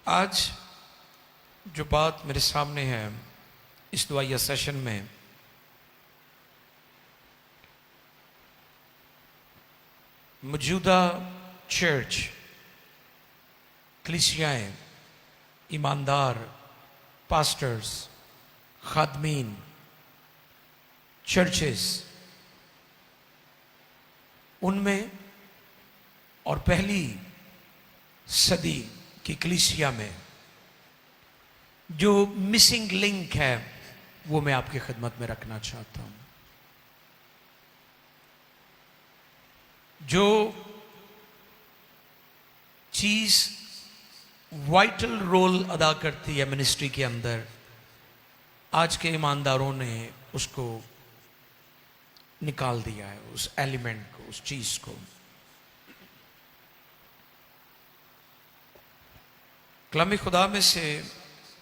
आज जो बात मेरे सामने है इस दुआया सेशन में, मौजूदा चर्च, कलीसियाएं, ईमानदार, पास्टर्स, खादमीन, चर्चेस, उनमें और पहली सदी की कलीसिया में जो मिसिंग लिंक है वो मैं आपकी खिदमत में रखना चाहता हूं। जो चीज वाइटल रोल अदा करती है मिनिस्ट्री के अंदर, आज के ईमानदारों ने उसको निकाल दिया है, उस एलिमेंट को, उस चीज को। कलाम खुदा में से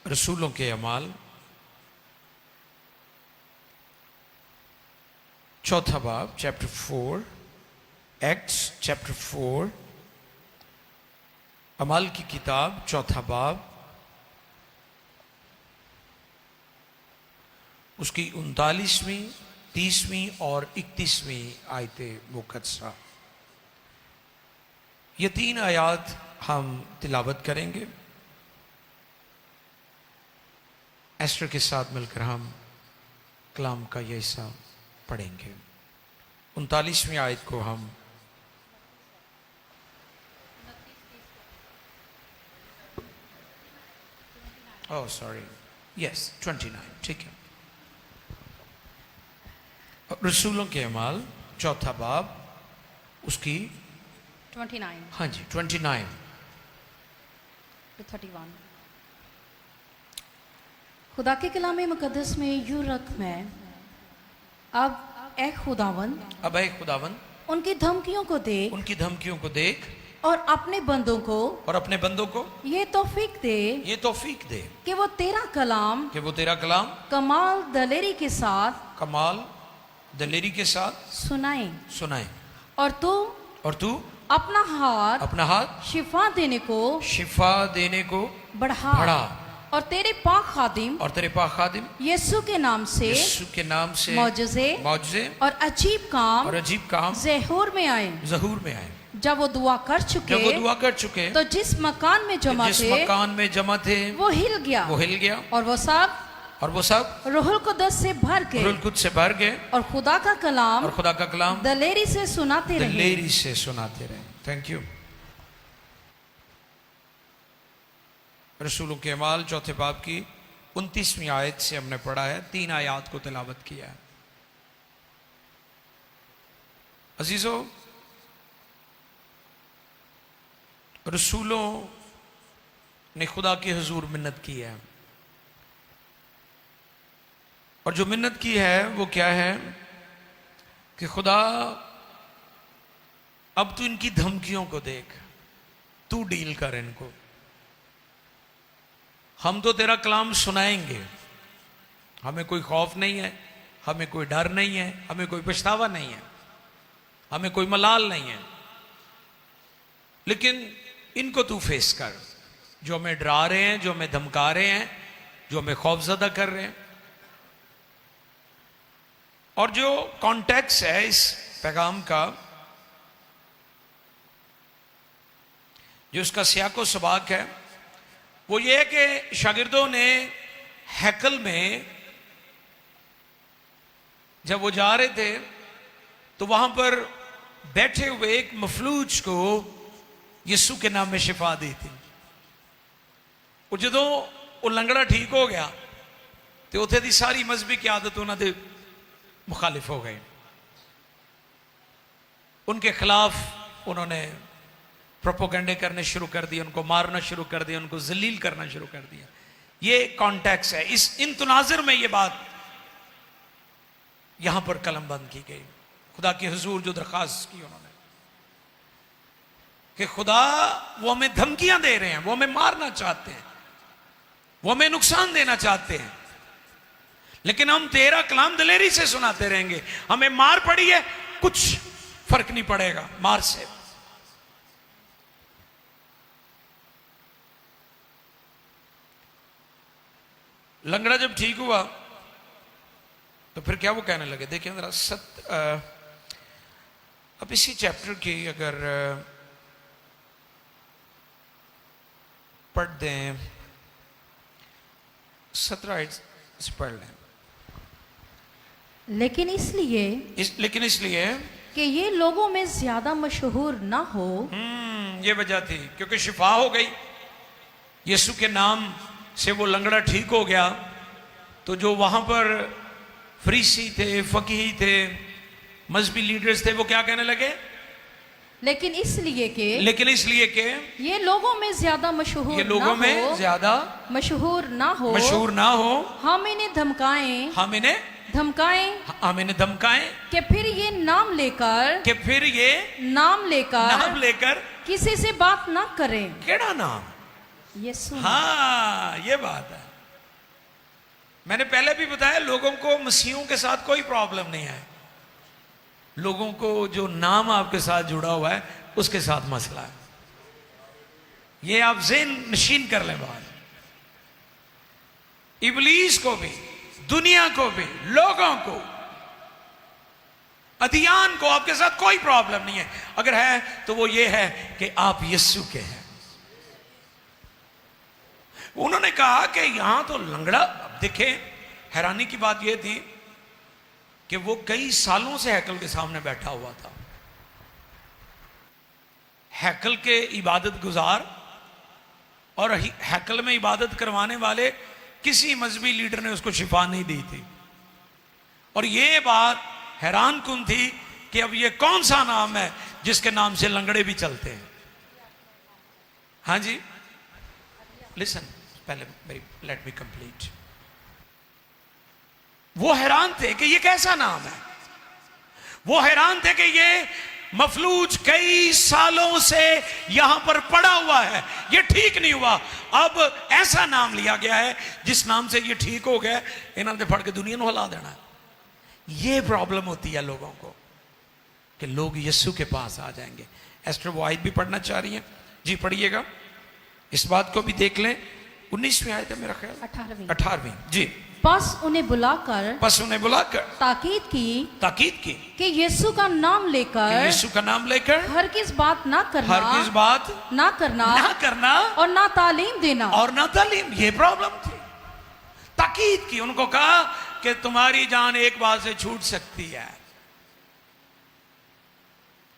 रसूलों के अमाल, चौथा बाब, चैप्टर 4, एक्ट्स चैप्टर 4, अमाल की किताब चौथा बाब, उसकी 39वीं, 30वीं और 31वीं आयतें मुकद्दसा। ये 3 आयात हम तिलावत करेंगे। एस्टर के साथ मिलकर हम कलाम का यह हिस्सा पढ़ेंगे। 39वीं आयत को हम यस 29, ठीक है। रसूलों के अमाल चौथा बाब, उसकी 29 हाँ जी 29 to 31। खुदा के कलाम मुकद्दस में यूं रकम है, अब ए खुदावन उनकी धमकियों को देख और अपने बंदों को ये तौफीक दे कि वो तेरा कलाम कमाल दलेरी के साथ सुनाए और तू अपना हाथ शिफा देने को बढ़ा और तेरे पाक खादिम यीशु के नाम से मौजज़े और अजीब काम ज़हूर में आए। जब वो दुआ कर चुके तो जिस मकान में जमा थे वो हिल गया और वो सब रूहुल कुद्दस से भर गए और खुदा का कलाम दलेरी से सुनाते रहे। Thank you. रसूलों के अमाल चौथे बाब की 29वीं आयत से हमने पढ़ा है, 3 आयत को तिलावत किया है। अजीजों, रसूलों ने खुदा के हुजूर मिन्नत की है, और जो मिन्नत की है वो क्या है कि खुदा अब तू इनकी धमकियों को देख, तू डील कर इनको। हम तो तेरा कलाम सुनाएंगे, हमें कोई खौफ नहीं है, हमें कोई डर नहीं है, हमें कोई पछतावा नहीं है, हमें कोई मलाल नहीं है, लेकिन इनको तू फेस कर, जो हमें डरा रहे हैं, जो हमें धमका रहे हैं, जो हमें खौफजदा कर रहे हैं। और जो कॉन्टेक्स्ट है इस पैगाम का, जो उसका सियाको सबाक है, वो ये है कि शागिर्दों ने हैकल में जब वो जा रहे थे तो वहां पर बैठे हुए एक मफलूज को यीशु के नाम में शिफा दी थी। और जदों वो लंगड़ा ठीक हो गया तो उथे दी सारी मजहबी की आदत उन्होंने मुखालिफ हो गए, उनके खिलाफ उन्होंने प्रोपोगंडे करने शुरू कर दिए, उनको मारना शुरू कर दिया, उनको जलील करना शुरू कर दिया। ये कॉन्टेक्स्ट है। इन तनाज़ुर में ये बात यहां पर कलमबंद की गई। खुदा के हुजूर जो दरखास्त की उन्होंने कि खुदा वो हमें धमकियां दे रहे हैं, वो हमें मारना चाहते हैं, वो हमें नुकसान देना चाहते हैं, लेकिन हम तेरा कलाम दलेरी से सुनाते रहेंगे। हमें मार पड़ी है, कुछ फर्क नहीं पड़ेगा मार से। लंगड़ा जब ठीक हुआ तो फिर क्या वो कहने लगे, देखिए जरा अब इसी चैप्टर की अगर पढ़ दें 17 से पढ़ लें। लेकिन इसलिए कि ये लोगों में ज्यादा मशहूर ना हो। ये वजह थी, क्योंकि शिफा हो गई यीशु के नाम से, वो लंगड़ा ठीक हो गया। तो जो वहां पर फरीसी थे, फकीही थे, मजहबी लीडर्स थे, वो क्या कहने लगे, लेकिन इसलिए के ये लोगों में ज्यादा मशहूर, ये लोगों में ज्यादा मशहूर ना हो, हम इन्हें धमकाएं कि फिर ये नाम लेकर किसी से बात ना करें। केड़ा नाम? यीशु। हाँ, ये बात है। मैंने पहले भी बताया, लोगों को मसीहों के साथ कोई प्रॉब्लम नहीं है। लोगों को जो नाम आपके साथ जुड़ा हुआ है उसके साथ मसला है। ये आप ज़हन नशीन कर लें बात। इब्लीस को भी, दुनिया को भी, लोगों को, अदियान को आपके साथ कोई प्रॉब्लम नहीं है। अगर है तो वो ये है कि आप यीशु के हैं। उन्होंने कहा कि यहां तो लंगड़ा, अब देखें हैरानी की बात यह थी कि वो कई सालों से हैकल के सामने बैठा हुआ था। हैकल के इबादत गुजार और हैकल में इबादत करवाने वाले किसी मजहबी लीडर ने उसको शिफा नहीं दी थी। और ये बात हैरान कुन थी कि अब ये कौन सा नाम है जिसके नाम से लंगड़े भी चलते हैं। हाँ जी, लिसन, पहले मेरी लेट मी कंप्लीट। वो हैरान थे कि ये कैसा नाम है। वो हैरान थे कि ये मफलूज कई सालों से यहां पर पड़ा हुआ है, ये ठीक नहीं हुआ। अब ऐसा नाम लिया गया है जिस नाम से ये ठीक हो गया, इन्होंने फड़ के दुनिया को हिला देना। ये प्रॉब्लम होती है लोगों को कि लोग यीशु के पास आ जाएंगे। एस्टर वाइद भी पढ़ना चाह रही है जी, पढ़िएगा, इस बात को भी देख लें। 19वीं आयत है मेरा ख्याल, 18वीं जी। बस उन्हें बुलाकर ताकीद की कि यीशु का नाम लेकर हर किस बात ना करना और ना तालीम देना। ये प्रॉब्लम थी। ताकीद की, उनको कहा कि तुम्हारी जान एक बात से छूट सकती है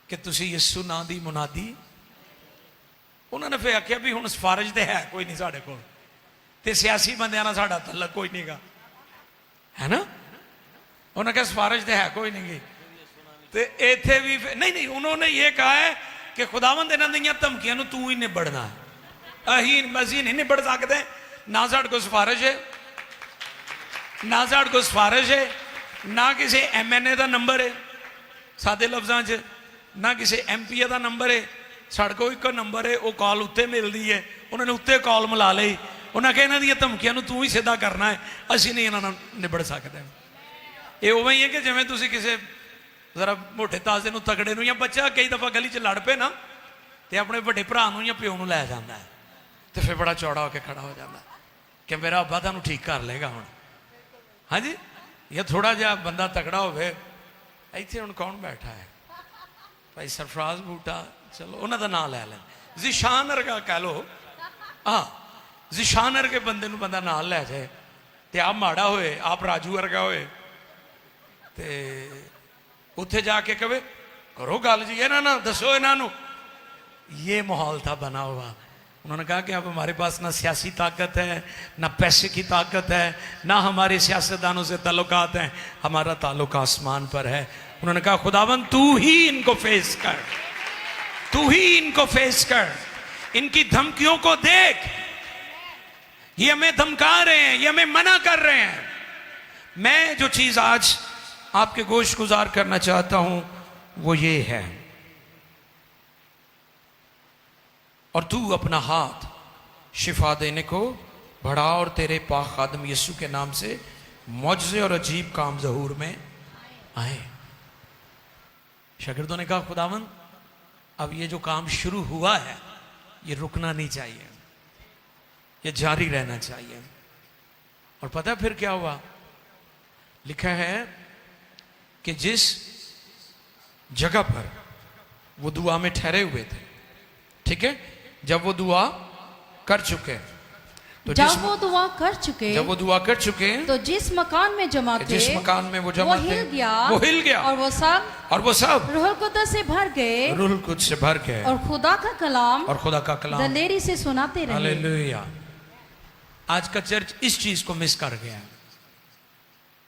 कि तुसी यीशु ना दी मुनादी। उन्होंने फिर आख्या भी हुण सिफारिश तो है कोई नहीं साढ़े कोल, ते सियासी बंदियां नाल साडा तल्लक कोई नहीं गा, है ना। उन्होंने कहा सिफारिश तो है कोई नहीं गी। ते इत्थे भी नहीं, उन्होंने ये कहा है कि खुदावंद इन्हां दियां धमकियां नूं तू ही निबड़ना है, असीं नहीं निबड़ सकते। ना साडे कोल सिफारिश है, ना साडे कोल सिफारिश है, ना किसी MNA का नंबर है सादे लफ्जां च, ना किसी MP का नंबर है। साढ़े को एक नंबर है, वो कॉल उत्ते मिलती है। उन्होंने उत्ते कॉल मिला ली। उन्हें कहा इन्हां दियां धमकियां नूं तू ही सीधा करना है, असीं नहीं इन्हां नाल निबड़ सकते। ये उवें ही है कि जिवें तुसीं किसी जरा मोटे ताजे नूं, तगड़े नूं, या बच्चा कई दफा गली च लड़ पे ना ते अपने वड्डे भरा नूं या प्यो नूं लै जांदा है, तो फिर बड़ा चौड़ा होकर खड़ा हो जाता है कि मेरा अब्बा तुहानूं ठीक कर लेगा हुण। हाँ जी, या थोड़ा जिहा बंदा तगड़ा होवे। इत्थे हुण कौन बैठा है, भाई सरफराज बूटा, चलो उन्होंने नाम लै लें, जिशान वर्गा कह लो। हाँ, जिशान वर्गे बंदे नूं बंदा नाम लै जाए तो आप माड़ा होए, आप राजू वर्गा होए ते उत्थे जाके कहे करो गल जी, इन्हां नाल दसो इन्हां नूं। ये माहौल था बना हुआ। उन्होंने कहा कि अब हमारे पास ना सियासी ताकत है, ना पैसे की ताकत है, ना हमारे सियासतदानों से ताल्लुकात हैं, हमारा ताल्लुक आसमान पर है। उन्होंने कहा खुदावंद तू ही इनको फेस कर, तू ही इनको फेस कर, इनकी धमकियों को देख। ये हमें धमका रहे हैं, ये हमें मना कर रहे हैं। मैं जो चीज आज आपके गोश गुजार करना चाहता हूं वो ये है, और तू अपना हाथ शिफा देने को बढ़ा और तेरे पाक खादम यीशु के नाम से मौजज़े और अजीब काम ज़हूर में आए। शागिर्दों ने कहा खुदावंद अब ये जो काम शुरू हुआ है ये रुकना नहीं चाहिए, ये जारी रहना चाहिए। और पता फिर क्या हुआ? लिखा है कि जिस जगह पर वो दुआ में ठहरे हुए थे, ठीक है, जब वो दुआ कर चुके, तो जब वो दुआ कर चुके तो जिस मकान में जमा थे, जिस मकान में वो जमा थे, वो हिल गया और वो सब रूहुल कुद्दस से भर गए और खुदा का कलाम दलेरी से सुनाते रहे। हालेलुया। आज का चर्च इस चीज को मिस कर गया है।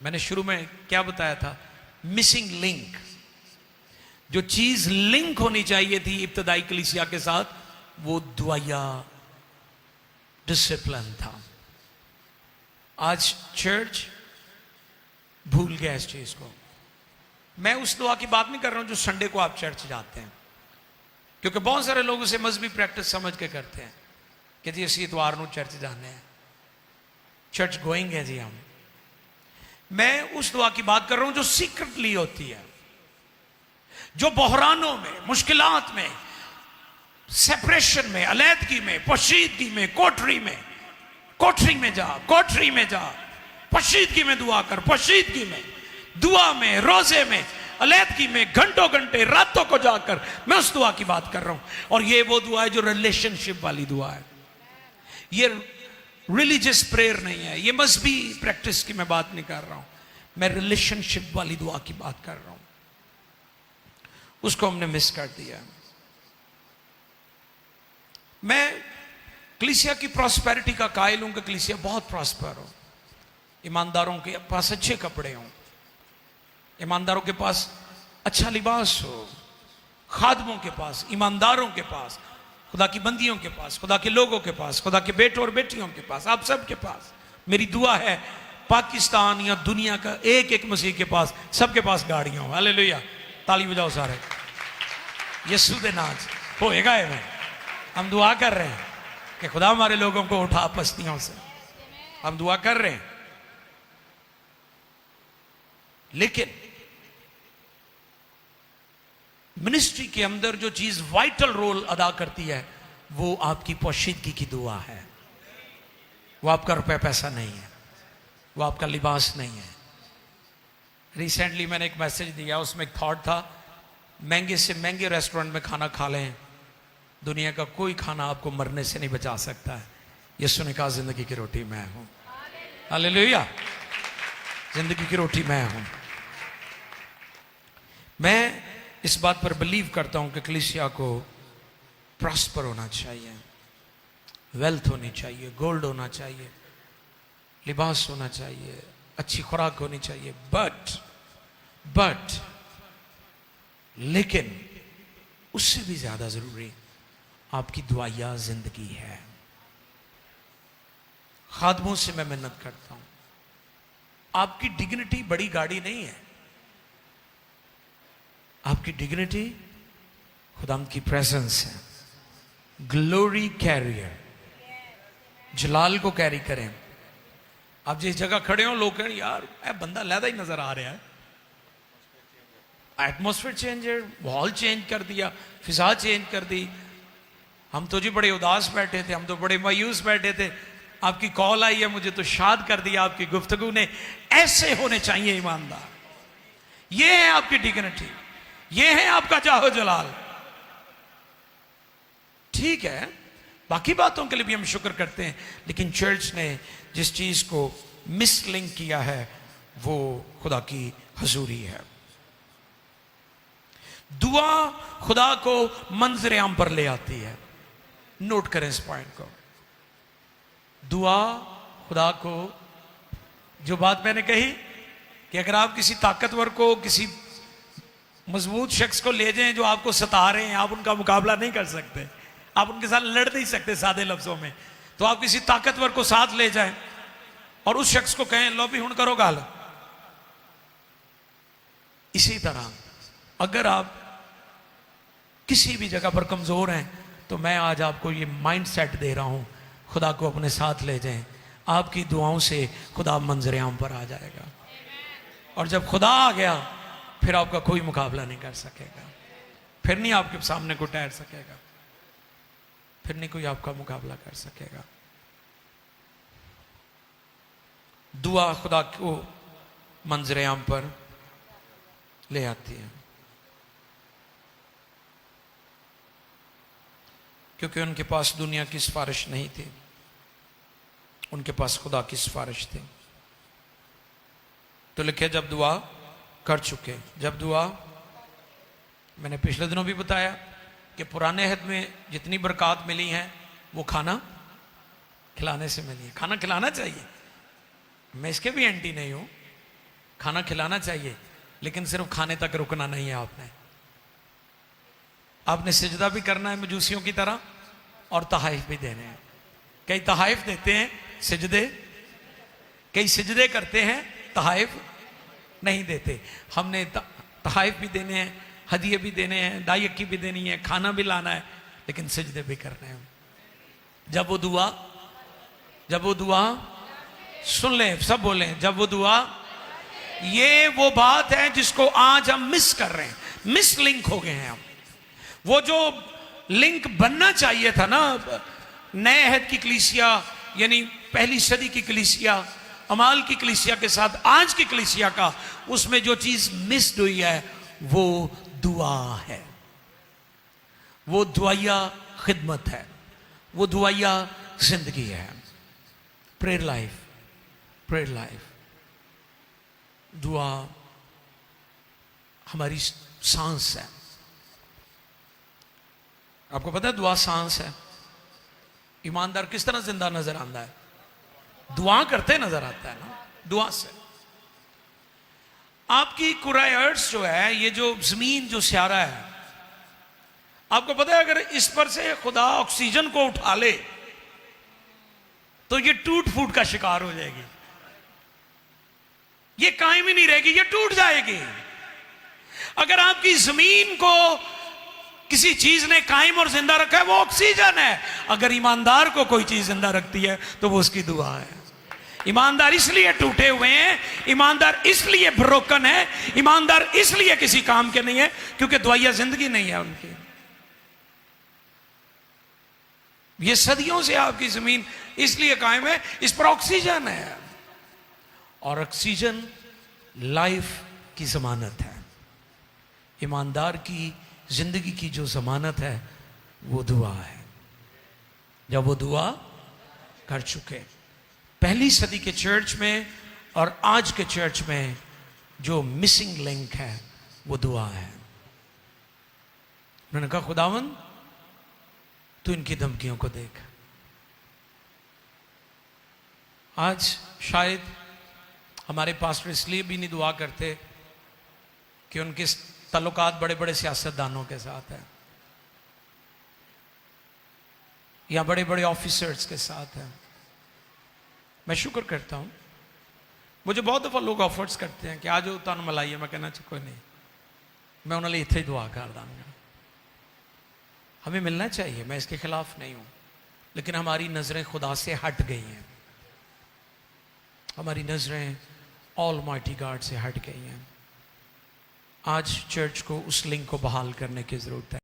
मैंने शुरू में क्या बताया था? Missing link. जो चीज लिंक होनी चाहिए थी इब्तदाई कलीसिया के साथ, वो दुआया डिसिप्लिन था। आज चर्च भूल गया इस चीज को। मैं उस दुआ की बात नहीं कर रहा हूं जो संडे को आप चर्च जाते हैं, क्योंकि बहुत सारे लोग उसे मजहबी प्रैक्टिस समझ के करते हैं कि जी असी इतवार को चर्च जाने हैं, चर्च गोइंग है जी हम। मैं उस दुआ की बात कर रहा हूं जो सीक्रेटली होती है, जो बहरानों में, मुश्किलात में, सेपरेशन में, अलैदगी में, पोशीदगी में, कोठरी में जा, पोशीदगी में दुआ कर, पोशीदगी में, दुआ में, रोजे में, अलैदगी में, घंटों घंटे रातों को जाकर, मैं उस दुआ की बात कर रहा हूं। और ये वो दुआ है जो रिलेशनशिप वाली दुआ है। ये रिलीजियस प्रेयर नहीं है, ये मस्ट बी प्रैक्टिस की मैं बात नहीं कर रहा हूं, मैं रिलेशनशिप वाली दुआ की बात कर रहा हूं। उसको हमने मिस कर दिया। मैं कलीसिया की प्रॉस्पेरिटी का कायल हूं कि कलीसिया बहुत प्रॉस्पर हो, ईमानदारों के पास अच्छे कपड़े हों, ईमानदारों के पास अच्छा लिबास हो, खादमों के पास, ईमानदारों के पास, खुदा की बंदियों के पास, खुदा के लोगों के पास, खुदा के बेटों और बेटियों के पास, आप सब के पास। मेरी दुआ है पाकिस्तान या दुनिया का एक एक मसीह के पास, सबके पास गाड़ियां हो। हालेलुया। ताली बजाओ सारे। यीशु दे नाम होएगा है। हम दुआ कर रहे हैं कि खुदा हमारे लोगों को उठा पस्तियों से, हम दुआ कर रहे हैं। लेकिन मिनिस्ट्री के अंदर जो चीज वाइटल रोल अदा करती है वो आपकी पोशीदगी की दुआ है। वो आपका रुपया पैसा नहीं है, वो आपका लिबास नहीं है। रिसेंटली मैंने एक मैसेज दिया, उसमें एक थॉट था, महंगे से महंगे रेस्टोरेंट में खाना खा लें, दुनिया का कोई खाना आपको मरने से नहीं बचा सकता है। यीशु ने कहा जिंदगी की रोटी मैं हूं। हालेलुया। जिंदगी की रोटी मैं हूं। मैं इस बात पर बिलीव करता हूं कि कलीसिया को प्रॉस्पर होना चाहिए, वेल्थ होनी चाहिए, गोल्ड होना चाहिए, लिबास होना चाहिए, अच्छी खुराक होनी चाहिए, बट लेकिन उससे भी ज्यादा जरूरी आपकी दुआया जिंदगी है। खादमों से मैं मिन्नत करता हूं, आपकी डिग्निटी बड़ी गाड़ी नहीं है, आपकी डिग्निटी खुदाम की प्रेजेंस है। ग्लोरी कैरियर, जलाल को कैरी करें। आप जिस जगह खड़े हो लोग कहें यार बंदा लैदा ही नजर आ रहा है, एटमॉस्फेयर चेंज है, माहौल चेंज कर दिया, फिजा चेंज कर दी। हम तो जी बड़े उदास बैठे थे, हम तो बड़े मायूस बैठे थे, आपकी कॉल आई है, मुझे तो शाद कर दिया आपकी गुफ्तगू ने। ऐसे होने चाहिए ईमानदार। ये है आपकी डिग्निटी, ये है आपका जाहो जलाल। ठीक है, बाकी बातों के लिए भी हम शुक्र करते हैं, लेकिन चर्च ने जिस चीज को मिसलिंक किया है वो खुदा की हजूरी है। दुआ खुदा को मंजर आम पर ले आती है। नोट करें इस पॉइंट को। दुआ खुदा को, जो बात मैंने कही कि अगर आप किसी ताकतवर को, किसी मजबूत शख्स को ले जाएं जो आपको सता रहे हैं, आप उनका मुकाबला नहीं कर सकते, आप उनके साथ लड़ नहीं सकते सादे लफ्जों में, तो आप किसी ताकतवर को साथ ले जाएं और उस शख्स को कहें लो भी हुण करो गाल। इसी तरह अगर आप किसी भी जगह पर कमजोर हैं तो मैं आज आपको ये माइंड सेट दे रहा हूं, खुदा को अपने साथ ले जाएं। आपकी दुआओं से खुदा मंजर आम पर आ जाएगा, और जब खुदा आ गया फिर आपका कोई मुकाबला नहीं कर सकेगा, फिर नहीं आपके सामने को ठहर सकेगा, फिर नहीं कोई आपका मुकाबला कर सकेगा। दुआ खुदा को मंजर आम पर ले आती है, क्योंकि उनके पास दुनिया की सिफारिश नहीं थी, उनके पास खुदा की सिफारिश थी। तो लिखे जब दुआ कर चुके, जब दुआ, मैंने पिछले दिनों भी बताया कि पुराने अहद में जितनी बरकत मिली हैं वो खाना खिलाने से मिली है। खाना खिलाना चाहिए, मैं इसके भी एंटी नहीं हूं, खाना खिलाना चाहिए, लेकिन सिर्फ खाने तक रुकना नहीं है। आपने सिजदा भी करना है मजूसियों की तरह, और तहाइफ भी देने हैं। कई तहाइफ देते हैं सिजदे, कई सिजदे करते हैं तहाइफ नहीं देते। हमने तहाइफ भी देने हैं, हदिये भी देने हैं, दायकी भी देनी है, खाना भी लाना है, लेकिन सिजदे भी करने हैं। जब वो दुआ सुन ले, सब बोले जब वो दुआ, ये वो बात है जिसको आज हम मिस कर रहे हैं, मिस लिंक हो गए हैं हम। वो जो लिंक बनना चाहिए था ना, नए अहद की कलीसिया यानी पहली सदी की कलीसिया, अमाल की कलीसिया के साथ आज की कलीसिया का, उसमें जो चीज मिस हुई है वो दुआ है, वो दुआया खिदमत है, वो दुआया जिंदगी है। प्रेयर लाइफ, प्रेयर लाइफ, दुआ हमारी सांस है। आपको पता है दुआ सांस है। ईमानदार किस तरह जिंदा नजर आता है? दुआ करते नजर आता है ना, दुआ से। आपकी कुरायर्स जो है, ये जो जमीन जो स्यारा है, आपको पता है अगर इस पर से खुदा ऑक्सीजन को उठा ले तो ये टूट फूट का शिकार हो जाएगी, ये कायम ही नहीं रहेगी, ये टूट जाएगी। अगर आपकी जमीन को किसी चीज ने कायम और जिंदा रखा है वो ऑक्सीजन है। अगर ईमानदार को कोई चीज जिंदा रखती है तो वो उसकी दुआ है। ईमानदार इसलिए टूटे हुए हैं, ईमानदार इसलिए ब्रोकन है, ईमानदार इसलिए किसी काम के नहीं है क्योंकि दुआया जिंदगी नहीं है उनकी। ये सदियों से आपकी जमीन इसलिए कायम है, इस पर ऑक्सीजन है, और ऑक्सीजन लाइफ की जमानत है। ईमानदार की जिंदगी की जो जमानत है वो दुआ है। जब वो दुआ कर चुके, पहली सदी के चर्च में और आज के चर्च में जो मिसिंग लिंक है वो दुआ है। उन्होंने कहा खुदावंद तू इनकी धमकियों को देख। आज शायद हमारे पास्टर इसलिए भी नहीं दुआ करते कि उनके ताल्लुकात बड़े बड़े सियासतदानों के साथ है या बड़े बड़े ऑफिसर्स के साथ है। मैं शुक्र करता हूं, मुझे बहुत दफा लोग ऑफर्स करते हैं कि आज तुम मिलाइए, मैं कहना कोई नहीं, मैं उन्होंने इतने ही दुआ कर दूंगा। हमें मिलना चाहिए, मैं इसके खिलाफ नहीं हूं, लेकिन हमारी नजरें खुदा से हट गई हैं, हमारी नजरें ऑलमाइटी गॉड से हट गई हैं। आज चर्च को उस लिंक को बहाल करने की जरूरत है।